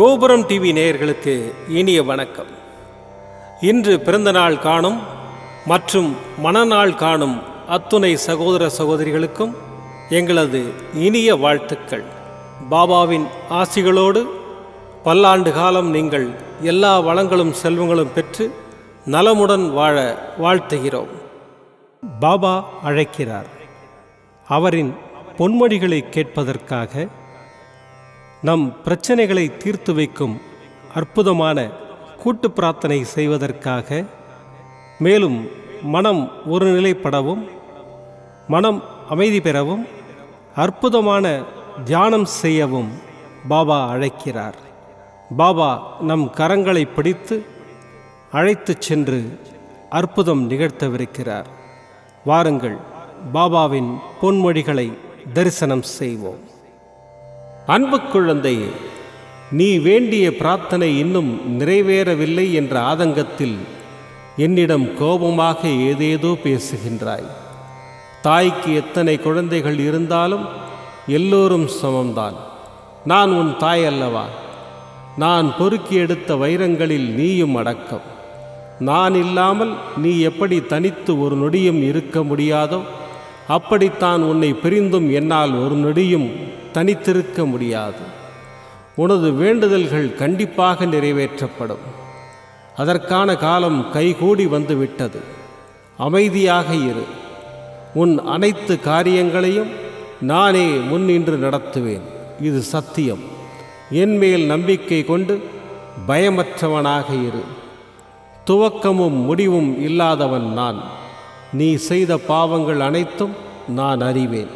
கோபுரம் டிவி நேயர்களுக்கு இனிய வணக்கம். இன்று பிறந்தநாள் காணும் மற்றும் மணநாள் காணும் அத்துணை சகோதர சகோதரிகளுக்கும் எங்களது இனிய வாழ்த்துக்கள். பாபாவின் ஆசிகளோடு பல்லாண்டு காலம் நீங்கள் எல்லா வளங்களும் செல்வங்களும் பெற்று நலமுடன் வாழ வாழ்த்துகிறோம். பாபா அழைக்கிறார். அவரின் பொன்மொழிகளை கேட்பதற்காக, நம் பிரச்சனைகளை தீர்த்து வைக்கும் அற்புதமான கூட்டு பிரார்த்தனை செய்வதற்காக, மேலும் மனம் ஒருநிலைப்படவும் மனம் அமைதி பெறவும் அற்புதமான தியானம் செய்யவும் பாபா அழைக்கிறார். பாபா நம் கரங்களை பிடித்து அழைத்துச் சென்று அற்புதம் நிகழ்த்தவிருக்கிறார். வாருங்கள், பாபாவின் பொன்மொழிகளை தரிசனம் செய்வோம். அன்பு குழந்தையே, நீ வேண்டிய பிரார்த்தனை இன்னும் நிறைவேறவில்லை என்ற ஆதங்கத்தில் என்னிடம் கோபமாக ஏதேதோ பேசுகின்றாய். தாய்க்கு எத்தனை குழந்தைகள் இருந்தாலும் எல்லோரும் சமம்தான். நான் உன் தாய் அல்லவா? நான் பொறுக்கி எடுத்த வைரங்களில் நீயும் அடக்கம். நான் இல்லாமல் நீ எப்படி தனித்து ஒரு நொடியும் இருக்க முடியாதோ, அப்படித்தான் உன்னை பிரிந்தும் என்னால் ஒரு நொடியும் தனித்திருக்க முடியாது. உனது வேண்டுதல்கள் கண்டிப்பாக நிறைவேற்றப்படும். அதற்கான காலம் கைகூடி வந்துவிட்டது. அமைதியாக இரு. உன் அனைத்து காரியங்களையும் நானே முன்னின்று நடத்துவேன். இது சத்தியம். என்மேல் நம்பிக்கை கொண்டு பயமற்றவனாக இரு. துவக்கமும் முடிவும் இல்லாதவன் நான். நீ செய்த பாவங்கள் அனைத்தும் நான் அறிவேன்.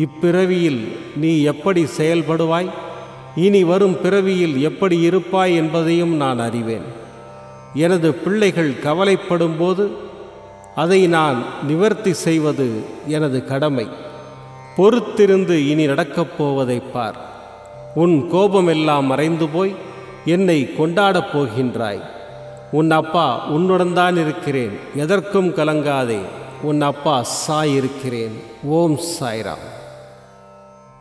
இப்பிறவியில் நீ எப்படி செயல்படுவாய், இனி வரும் பிறவியில் எப்படி இருப்பாய் என்பதையும் நான் அறிவேன். எனது பிள்ளைகள் கவலைப்படும் போது அதை நான் நிவர்த்தி செய்வது எனது கடமை. பொறுத்திருந்து இனி நடக்கப் போவதை பார். உன் கோபமெல்லாம் மறைந்து போய் என்னை கொண்டாடப் போகின்றாய். உன் அப்பா உன்னுடன் தான் இருக்கிறேன். எதற்கும் கலங்காதே. உன் அப்பா சாய் இருக்கிறேன். ஓம் சாய்ராம்.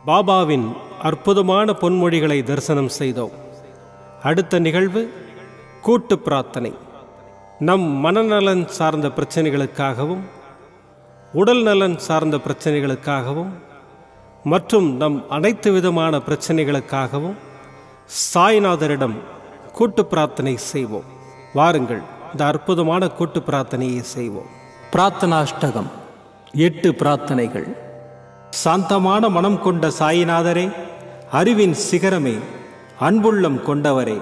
பாபாவின் அற்புதமான பொன்மொழிகளை தரிசனம் செய்தோம். அடுத்த நிகழ்வு கூட்டு பிரார்த்தனை. நம் மனநலன் சார்ந்த பிரச்சனைகளுக்காகவும், உடல் நலன் சார்ந்த பிரச்சனைகளுக்காகவும் மற்றும் நம் அனைத்து விதமான பிரச்சனைகளுக்காகவும் சாய்நாதரிடம் கூட்டு பிரார்த்தனை செய்வோம். வாருங்கள், இந்த அற்புதமான கூட்டு பிரார்த்தனையை செய்வோம். பிரார்த்தனாஷ்டகம். 8 பிரார்த்தனைகள். சாந்தமான மனம் கொண்ட சாயிநாதரே, அறிவின் சிகரமே, அன்புள்ளம் கொண்டவரே,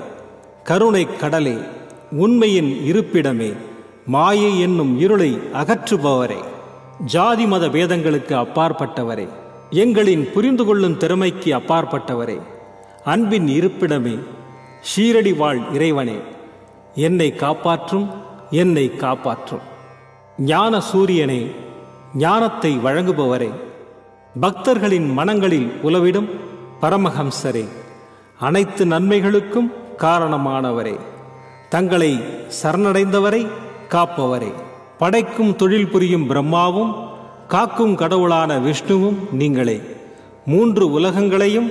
கருணை கடலே, உண்மையின் இருப்பிடமே, மாயை என்னும் இருளை அகற்றுபவரே, ஜாதி மத பேதங்களுக்கு அப்பாற்பட்டவரே, எங்களின் புரிந்து கொள்ளும் திறமைக்கு அப்பாற்பட்டவரே, அன்பின் இருப்பிடமே, ஷீரடி வாழ் இறைவனே, என்னை காப்பாற்றும், என்னை காப்பாற்றும். ஞான சூரியனே, ஞானத்தை வழங்குபவரே, பக்தர்களின் மனங்களில் உலவிடும் பரமஹம்சரே, அனைத்து நன்மைகளுக்கும் காரணமானவரே, தங்களை சரணடைந்தவரை காப்பவரே, படைக்கும் தொழில் புரியும் பிரம்மாவும் காக்கும் கடவுளான விஷ்ணுவும் நீங்களே. 3 உலகங்களையும்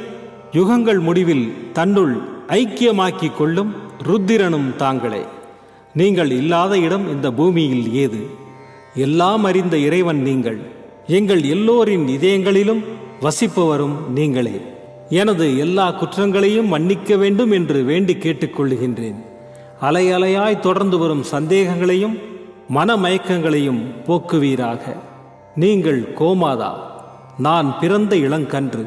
யுகங்கள் முடிவில் தன்னுள் ஐக்கியமாக்கிக் கொள்ளும் ருத்திரனும் தாங்களே. நீங்கள் இல்லாத இடம் இந்த பூமியில் ஏது? எல்லாம் அறிந்த இறைவன் நீங்கள். எங்கள் எல்லோரின் இதயங்களிலும் வசிப்பவரும் நீங்களே. எனது எல்லா குற்றங்களையும் மன்னிக்க வேண்டும் என்று வேண்டி கேட்டுக்கொள்ளுகின்றேன். அலை அலையாய் தொடர்ந்து வரும் சந்தேகங்களையும் மனமயக்கங்களையும் போக்குவீராக. நீங்கள் கோமாதா, நான் பிறந்த இளங்கன்று.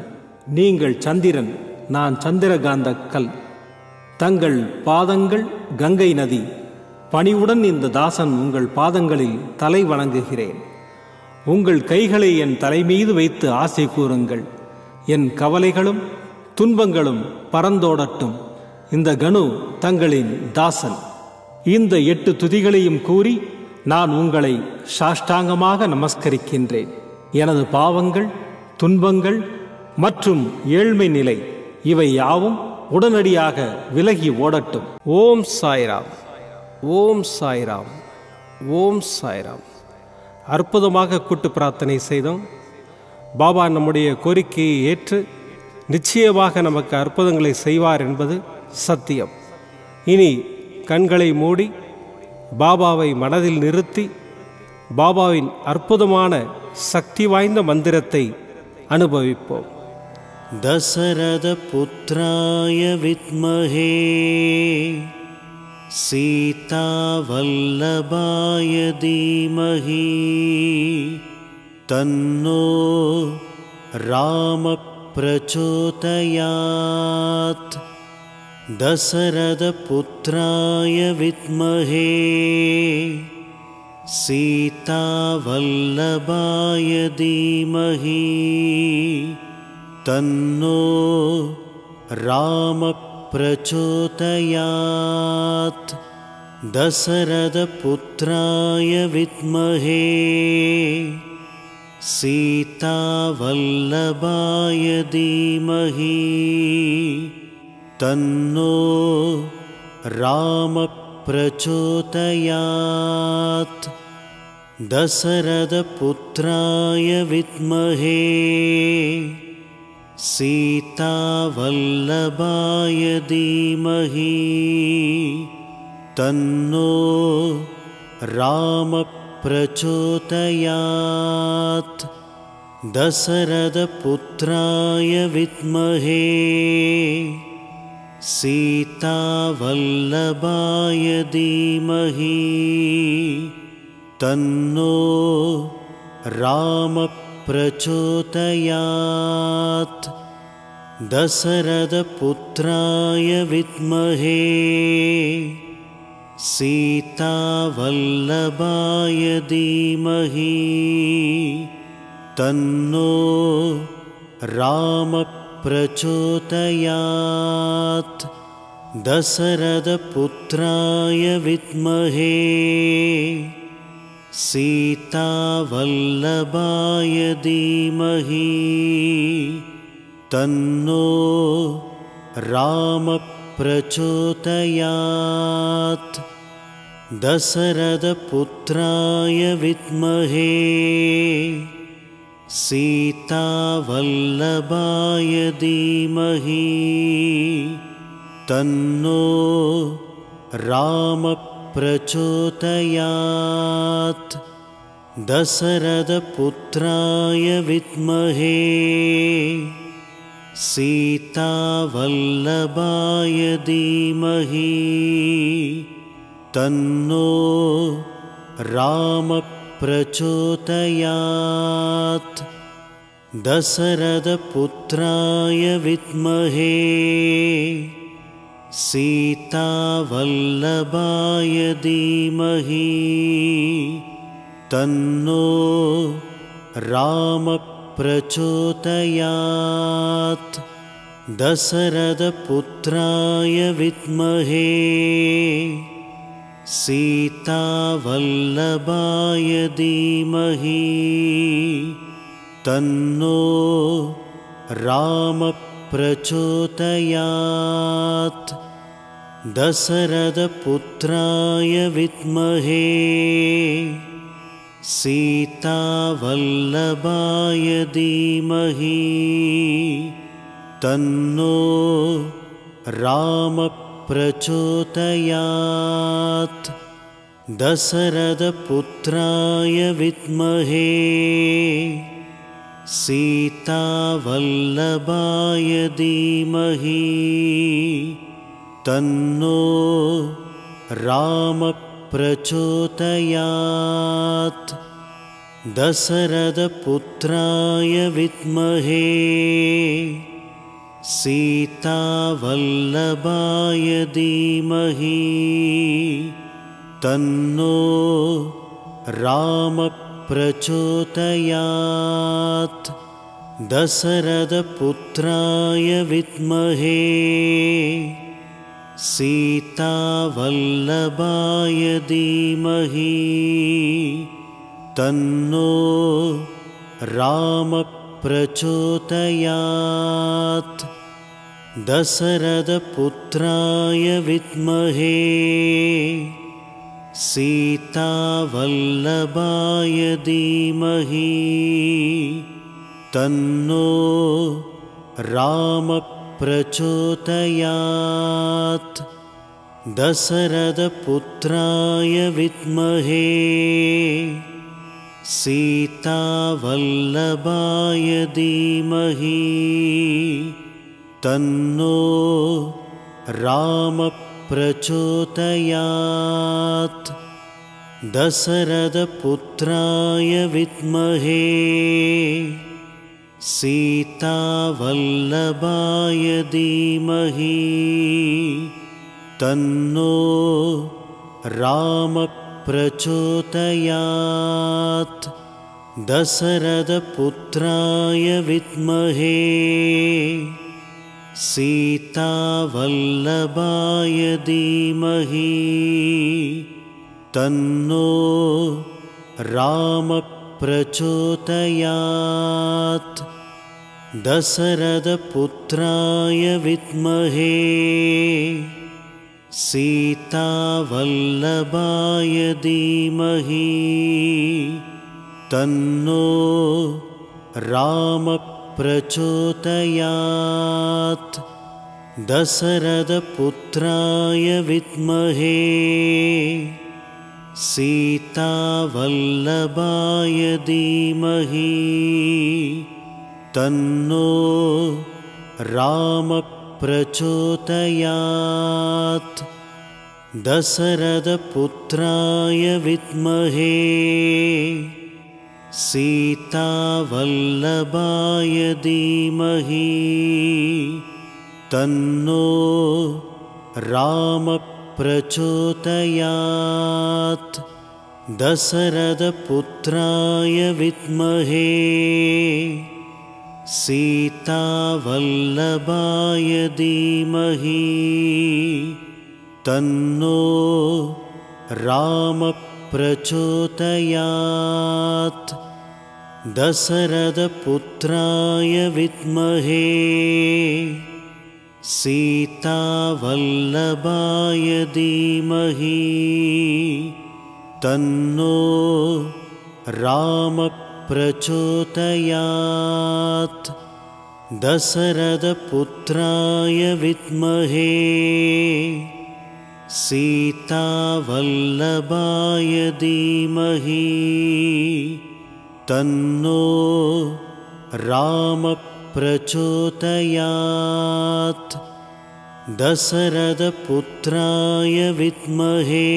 நீங்கள் சந்திரன், நான் சந்திரகாந்த கல். தங்கள் பாதங்கள் கங்கை நதி. பணிவுடன் இந்த தாசன் உங்கள் பாதங்களில் தலை வணங்குகிறேன். உங்கள் கைகளை என் தலைமீது வைத்து ஆசை கூறுங்கள். என் கவலைகளும் துன்பங்களும் பறந்தோடட்டும். இந்த கணு தங்களின் தாசன். இந்த 8 துதிகளையும் கூறி நான் உங்களை சாஷ்டாங்கமாக நமஸ்கரிக்கின்றேன். எனது பாவங்கள், துன்பங்கள் மற்றும் ஏழ்மை நிலை இவை யாவும் உடனடியாக விலகி ஓடட்டும். ஓம் சாய்ராம். ஓம் சாய்ராம். ஓம் சாய்ராம். அற்புதமாக கூட்டு பிரார்த்தனை செய்தோம். பாபா நம்முடைய கோரிக்கையை ஏற்று நிச்சயமாக நமக்கு அற்புதங்களை செய்வார் என்பது சத்தியம். இனி கண்களை மூடி பாபாவை மனதில் நிறுத்தி பாபாவின் அற்புதமான சக்தி வாய்ந்த மந்திரத்தை அனுபவிப்போம். दशरथ पुत्राय विद्महे सीता वल्लभाय धीमहि तन्नो राम प्रचोदयात्. दशरथ पुत्राय विद्महे सीता वल्लभाय धीमहि तन्नो राम प्रचोदयात्. दशरथ पुत्राय विद्महे सीता वल्लभाय धीमहि तन्नो राम प्रचोदयात्. दशरथ पुत्राय विद्महे सीता वल्लभाय धीमहि तन्नो राम प्रचोदयात्. दशरथ पुत्राय विद्महे सीता वल्लभाय धीमहि तन्नो राम प्रचोदयात्. दशरथ पुत्राय विद्महे सीता वल्लभाय धीमहि तन्नो राम प्रचोदयात्. दशरथ पुत्राय विद्महे सीता वल्लभाय धीमहि तन्नो राम प्रचोदयात्. दशरथ पुत्राय विद्महे सीता वल्लभाय धीमहि तन्नो राम प्रचोदयात्. दशरथ पुत्राय विद्महे सीता वल्लभाय धीमहि तन्नो राम प्रचोदयात्. दशरथ पुत्राय विद्महे सीता वल्लभाय धीमहि तन्नो राम प्रचोदयात्. दशरथ पुत्राय विद्महे सीता वल्लभाय धीमहि तन्नो राम प्रचोदयात्. दशरथ पुत्राय विद्महे सीता वल्लभाय धीमहि तन्नो राम प्रचोदयात्. दशरथ पुत्राय विद्महे सीता वल्लभाय धीमहि तन्नो राम प्रचोदयात्. दशरथ पुत्राय विद्महे सीता वल्लभाय धीमहि तन्नो राम प्रचोदयात्. दशरथ पुत्राय विद्महे सीता वल्लभाय धीमहि तन्नो राम प्रचोदयात्. दशरथ पुत्राय विद्महे सीता वल्लभाय धीमहि तन्नो राम प्रचोदयात् दशरथपुत्राय विद्महे सीतावल्लभाय धीमहि तन्नो रामः प्रचोदयात् दशरथपुत्राय विद्महे सीतावल्लभाय धीमहि तन्नो रामः प्रचोदयात् दशरथपुत्राय विद्महे सीतावल्लभाय धीमहि तन्नो रामः प्रचोदयात् दशरथपुत्राय विद्महे सीतावल्लभाय धीमहि तन्नो रामः प्रचोदयात् दशरथपुत्राय विद्महे सीतावल्लभाय धीमहि तन्नो रामः प्रचोदयात् दशरथपुत्राय विद्महे सीतावल्लभाय धीमहि तन्नो रामः प्रचोदयात् दशरथपुत्राय विद्महे सीतावल्लभाय धीमहि तन्नो रामः प्रचोदयात् दशरथपुत्राय विद्महे सीतावल्लभाय धीमहि तन्नो रामः प्रचोदयात् दशरथपुत्राय विद्महे सीतावल्लभाय धीमहि तन्नो रामः प्रचोदयात् दशरथपुत्राय विद्महे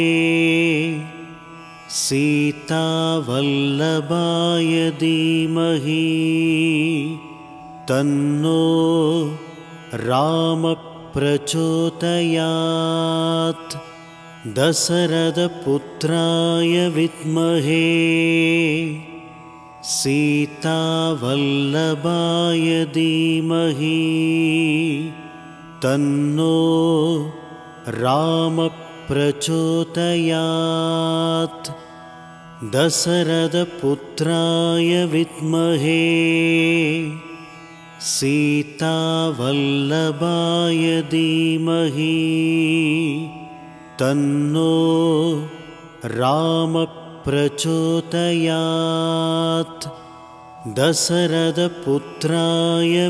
सीतावल्लभाय धीमहि तन्नो रामः प्रचोदयात् दशरथपुत्राय विद्महे सीतावल्लभाय धीमहि तन्नो रामः प्रचोदयात् दशरथपुत्राय विद्महे सीतावल्लभाय धीमहि तन्नो रामः प्रचोदयात् दशरथपुत्राय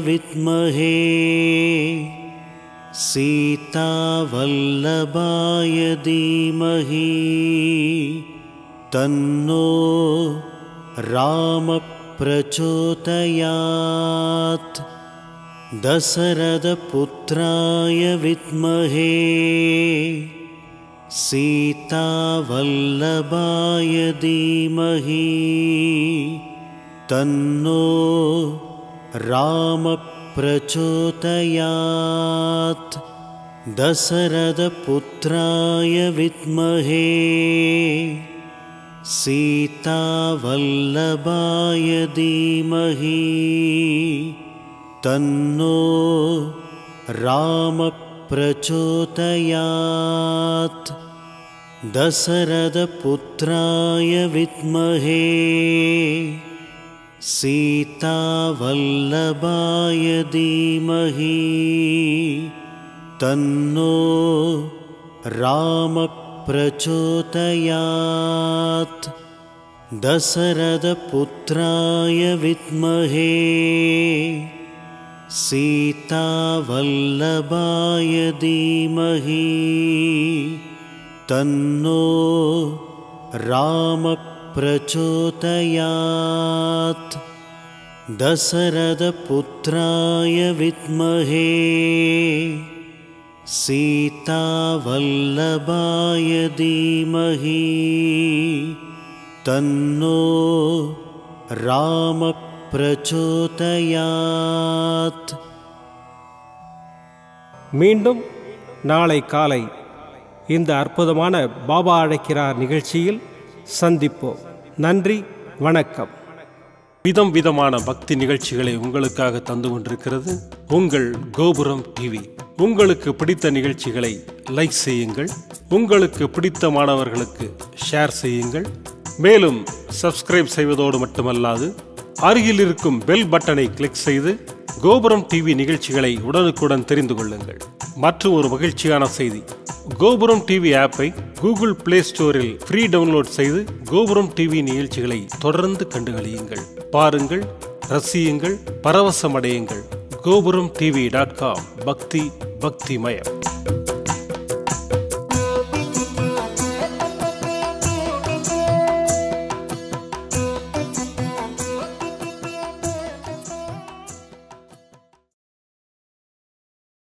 विद्महे सीतावल्लभाय धीमहि तन्नो रामः प्रचोदयात् दशरथपुत्राय विद्महे सीतावल्लभाय धीमहि तन्नो रामः प्रचोदयात् दशरथपुत्राय विद्महे सीतावल्लभाय धीमहि तन्नो रामः प्रचोदयात् दशरथपुत्राय विद्महे सीतावल्लभाय धीमहि तन्नो रामः प्रचोदयात् दशरथपुत्राय विद्महे सीतावल्लभाय धीमहि तन्नो रामप्रचोदयात् दशरथपुत्राय विद्महे सीतावल्लभाय धीमहि तन्नो रामप्रचोदयात्. மீண்டும் நாளை காலை இந்த அற்புதமான பாபா அழைக்கிறார் நிகழ்ச்சியில் சந்திப்போம். நன்றி, வணக்கம். விதம் விதமான பக்தி நிகழ்ச்சிகளை உங்களுக்காக தந்து கொண்டிருக்கிறது உங்கள் கோபுரம் டிவி. உங்களுக்கு பிடித்த நிகழ்ச்சிகளை லைக் செய்யுங்கள், உங்களுக்கு பிடித்த மாணவர்களுக்கு ஷேர் செய்யுங்கள். மேலும் சப்ஸ்கிரைப் செய்வதோடு மட்டுமல்லாது அருகில் இருக்கும் பெல் பட்டனை கிளிக் செய்து கோபுரம் டிவி நிகழ்ச்சிகளை உடனுக்குடன் தெரிந்து கொள்ளுங்கள். மற்றும் ஒரு மகிழ்ச்சியான செய்தி, கோபுரம் டிவி ஆப்பை கூகுள் பிளே ஸ்டோரில் ஃப்ரீ டவுன்லோட் செய்து கோபுரம் டிவி நிகழ்ச்சிகளை தொடர்ந்து கண்டுகளியுங்கள், பாருங்கள், ரசியுங்கள், பரவசமடையுங்கள். gopuramtv.com. பக்தி பக்திமயம்.